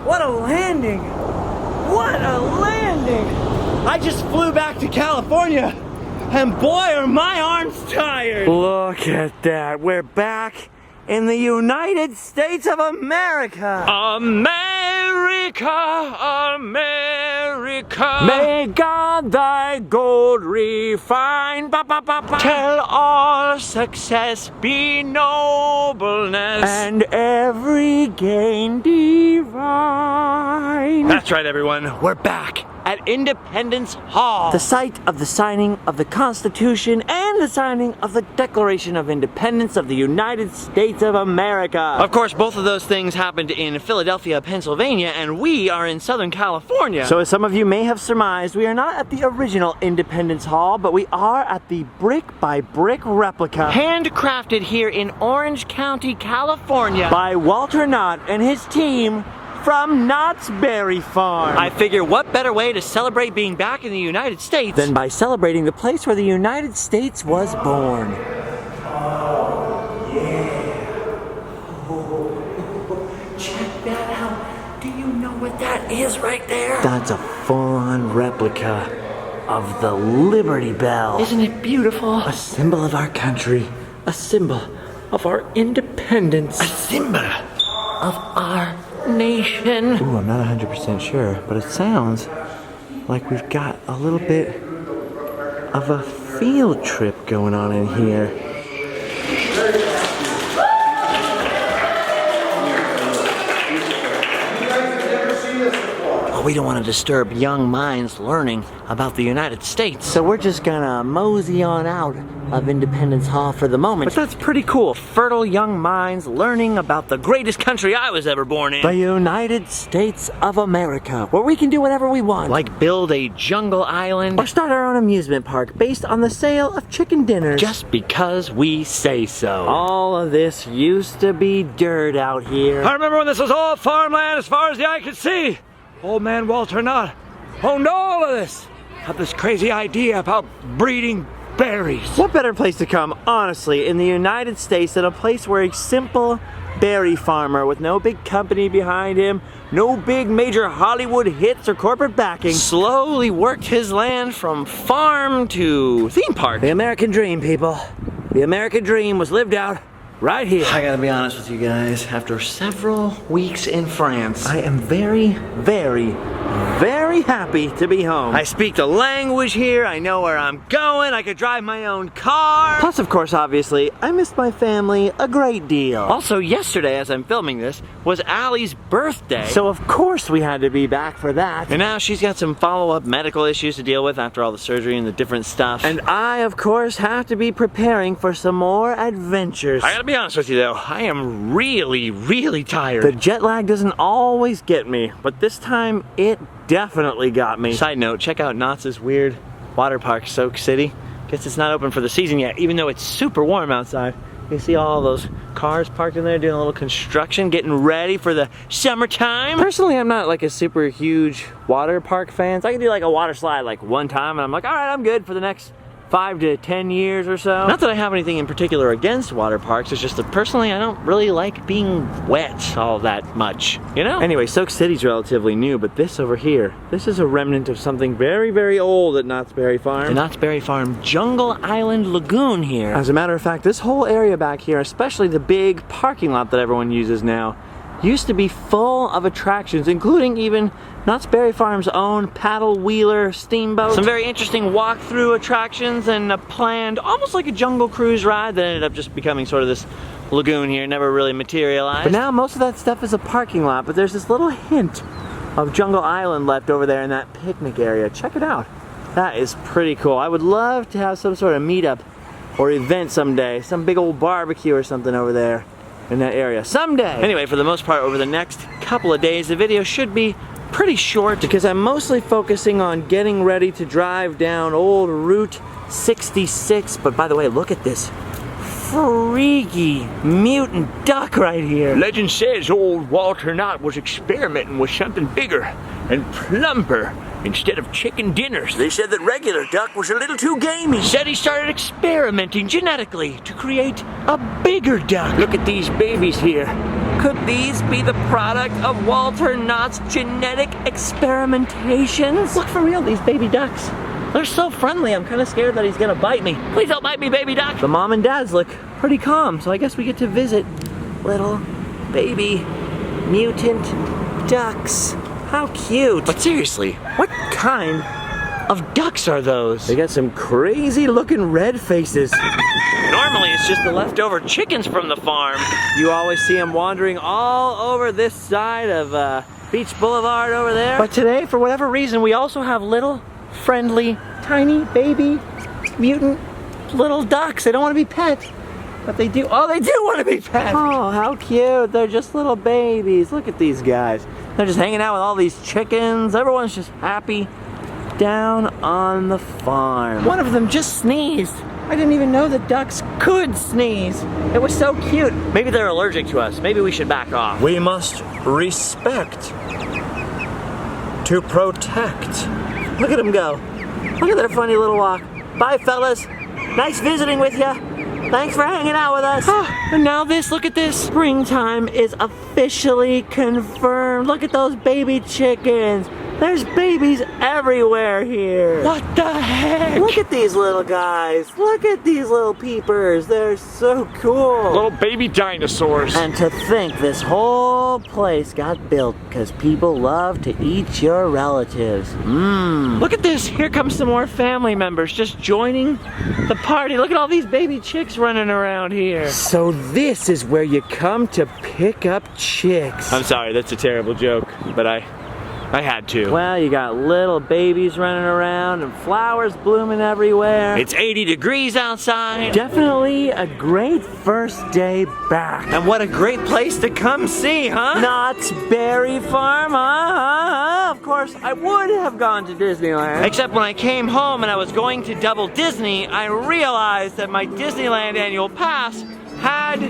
What a landing! What a landing! I just flew back to California, and boy are my arms tired! Look at that, we're back in the United States of America! America, America! May God thy gold refine! Ba, ba, ba, ba. Tell all success be nobleness, and every gain divine. That's right, everyone, we're back at Independence Hall, the site of the signing of the Constitution and the signing of the Declaration of Independence of the United States of America. Of course, both of those things happened in Philadelphia, Pennsylvania, and we are in Southern California. So as some of you may have surmised, we are not at the original Independence Hall, but we are at the brick-by-brick replica, handcrafted here in Orange County, California, by Walter Knott and his team from Knott's Berry Farm. I figure what better way to celebrate being back in the United States than by celebrating the place where the United States was born. Oh, yeah. Oh, check that out. Do you know what that is right there? That's a full-on replica of the Liberty Bell. Isn't it beautiful? A symbol of our country. A symbol of our independence. A symbol of our nation. Ooh, I'm not 100% sure, but it sounds like we've got a little bit of a field trip going on in here. We don't want to disturb young minds learning about the United States, so we're just gonna mosey on out of Independence Hall for the moment. But that's pretty cool. Fertile young minds learning about the greatest country I was ever born in. The United States of America, where we can do whatever we want. Like build a jungle island, or start our own amusement park based on the sale of chicken dinners. Just because we say so. All of this used to be dirt out here. I remember when this was all farmland as far as the eye could see. Old man Walter Knott owned all of this. Had this crazy idea about breeding berries. What better place to come, honestly, in the United States than a place where a simple berry farmer with no big company behind him, no big major Hollywood hits or corporate backing, slowly worked his land from farm to theme park. The American dream, people. The American dream was lived out right here. I gotta be honest with you guys, after several weeks in France, I am very, very, very happy to be home. I speak the language here, I know where I'm going, I could drive my own car. Plus, of course, obviously, I missed my family a great deal. Also, yesterday, as I'm filming this, was Allie's birthday. So of course we had to be back for that. And now she's got some follow-up medical issues to deal with after all the surgery and the different stuff. And I, of course, have to be preparing for some more adventures. I gotta be honest with you though, I am really, really tired. The jet lag doesn't always get me, but this time it definitely got me. Side note, check out Knott's weird water park, Soak City. Guess it's not open for the season yet, even though it's super warm outside. You see all those cars parked in there doing a little construction, getting ready for the summertime. Personally, I'm not like a super huge water park fan. So I can do like a water slide like one time and I'm like, all right, I'm good for the next 5 to 10 years or so. Not that I have anything in particular against water parks, it's just that personally I don't really like being wet all that much, you know? Anyway, Soak City's relatively new, but this over here, this is a remnant of something very, very old at Knott's Berry Farm. The Knott's Berry Farm Jungle Island Lagoon here. As a matter of fact, this whole area back here, especially the big parking lot that everyone uses now, used to be full of attractions, including even Knott's Berry Farm's own paddle wheeler steamboat. Some very interesting walkthrough attractions and a planned, almost like a jungle cruise ride that ended up just becoming sort of this lagoon here, never really materialized. But now most of that stuff is a parking lot, but there's this little hint of Jungle Island left over there in that picnic area. Check it out. That is pretty cool. I would love to have some sort of meetup or event someday, some big old barbecue or something over there in that area someday. Anyway, for the most part, over the next couple of days, the video should be pretty short because I'm mostly focusing on getting ready to drive down old Route 66. But by the way, look at this freaky mutant duck right here. Legend says old Walter Knott was experimenting with something bigger and plumper instead of chicken dinners. They said that regular duck was a little too gamey. Said he started experimenting genetically to create a bigger duck. Look at these babies here. Could these be the product of Walter Knott's genetic experimentations? Look, for real, these baby ducks. They're so friendly, I'm kind of scared that he's gonna bite me. Please don't bite me, baby duck. The mom and dads look pretty calm, so I guess we get to visit little baby mutant ducks. How cute. But seriously, what kind of ducks are those? They got some crazy looking red faces. Normally it's just the leftover chickens from the farm. You always see them wandering all over this side of Beach Boulevard over there. But today, for whatever reason, we also have little, friendly, tiny, baby, mutant little ducks. They don't want to be pet, but they do. Oh, they do want to be pet. Oh, how cute. They're just little babies. Look at these guys. They're just hanging out with all these chickens. Everyone's just happy down on the farm. One of them just sneezed. I didn't even know that ducks could sneeze. It was so cute. Maybe they're allergic to us. Maybe we should back off. We must respect to protect. Look at them go. Look at their funny little walk. Bye, fellas. Nice visiting with ya. Thanks for hanging out with us. And now this, look at this. Springtime is officially confirmed. Look at those baby chickens. There's babies everywhere here. What the heck? Look at these little guys. Look at these little peepers. They're so cool. Little baby dinosaurs. And to think this whole place got built because people love to eat your relatives. Look at this. Here comes some more family members just joining the party. Look at all these baby chicks running around here. So this is where you come to pick up chicks. I'm sorry, that's a terrible joke, but I had to. Well, you got little babies running around and flowers blooming everywhere. It's 80 degrees outside. Definitely a great first day back. And what a great place to come see, huh? Knott's Berry Farm, huh? Of course, I would have gone to Disneyland. Except when I came home and I was going to Double Disney, I realized that my Disneyland annual pass had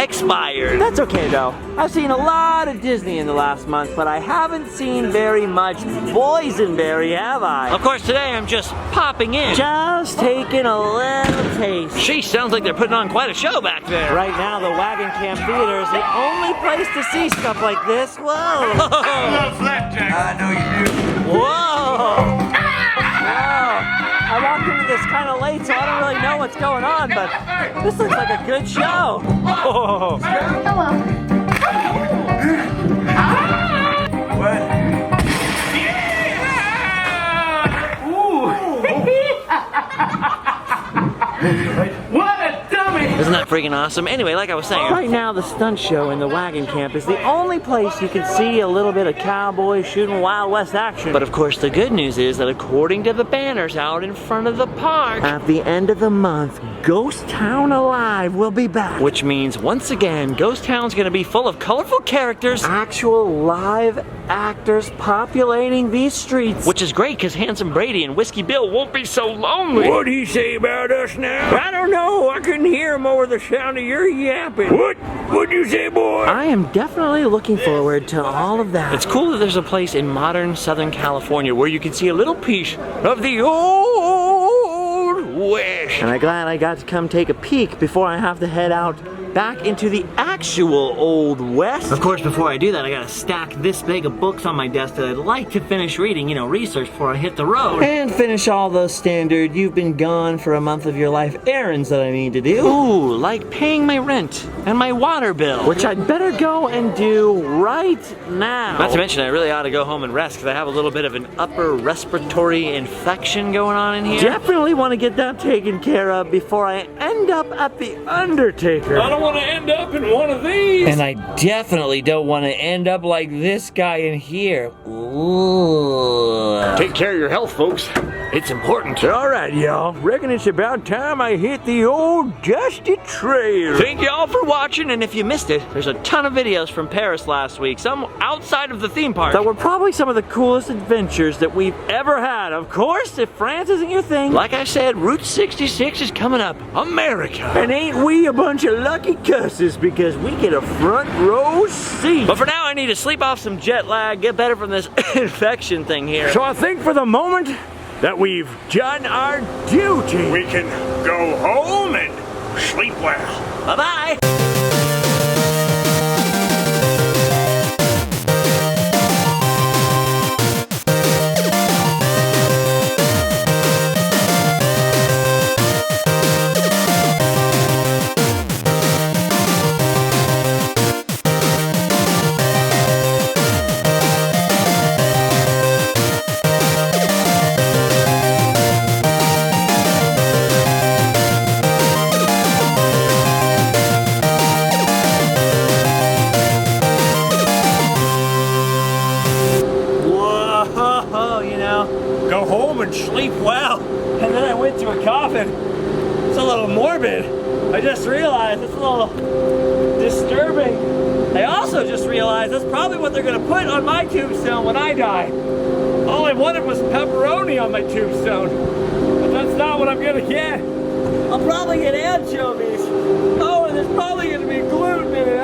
expired. That's okay though. I've seen a lot of Disney in the last month, but I haven't seen very much boysenberry, have I? Of course, today I'm just popping in. Just taking a little taste. Sheesh, sounds like they're putting on quite a show back there. Right now, the Wagon Camp Theater is the only place to see stuff like this. Whoa. I love flapjack. I know you do. Whoa. I walked into this kind of late, so I don't really know what's going on, but this looks like a good show. Oh. Hello. What? What a dummy! Isn't that freaking awesome? Anyway, like I was saying, right now the stunt show in the Wagon Camp is the only place you can see a little bit of cowboys shooting Wild West action. But of course, the good news is that according to the banners out in front of the park, at the end of the month, Ghost Town Alive will be back. Which means, once again, Ghost Town's gonna be full of colorful characters, actual live actors populating these streets. Which is great, because Handsome Brady and Whiskey Bill won't be so lonely. What'd he say about us now? I don't know. I couldn't hear him over the sound of your yapping. What'd you say, boy? I am definitely looking forward to all of that. It's cool that there's a place in modern Southern California where you can see a little piece of the old West. And I'm glad I got to come take a peek before I have to head out back into the actual Old West. Of course, before I do that, I gotta stack this big of books on my desk that I'd like to finish reading, you know, research before I hit the road. And finish all those standard, you've been gone for a month of your life errands that I need to do. Ooh, like paying my rent and my water bill, which I'd better go and do right now. Not to mention, I really ought to go home and rest because I have a little bit of an upper respiratory infection going on in here. Definitely want to get that taken care of before I end up at the Undertaker. I don't want to end up in one of these. And I definitely don't want to end up like this guy in here. Ooh. Take care of your health, folks. It's important. All right, y'all. Reckon it's about time I hit the old dusty trail. Thank y'all for watching, and if you missed it, there's a ton of videos from Paris last week, some outside of the theme park, that were probably some of the coolest adventures that we've ever had. Of course, if France isn't your thing, like I said, Route 66 is coming up. America. And ain't we a bunch of lucky cusses because we get a front row seat. But for now, I need to sleep off some jet lag, get better from this infection thing here. So I think for the moment that we've done our duty, We can go home and sleep well. Bye-bye. also just realized that's probably what they're gonna put on my tombstone when I die. All I wanted was pepperoni on my tombstone, but that's not what I'm gonna get. I'll probably get anchovies. Oh, and there's probably gonna be gluten in it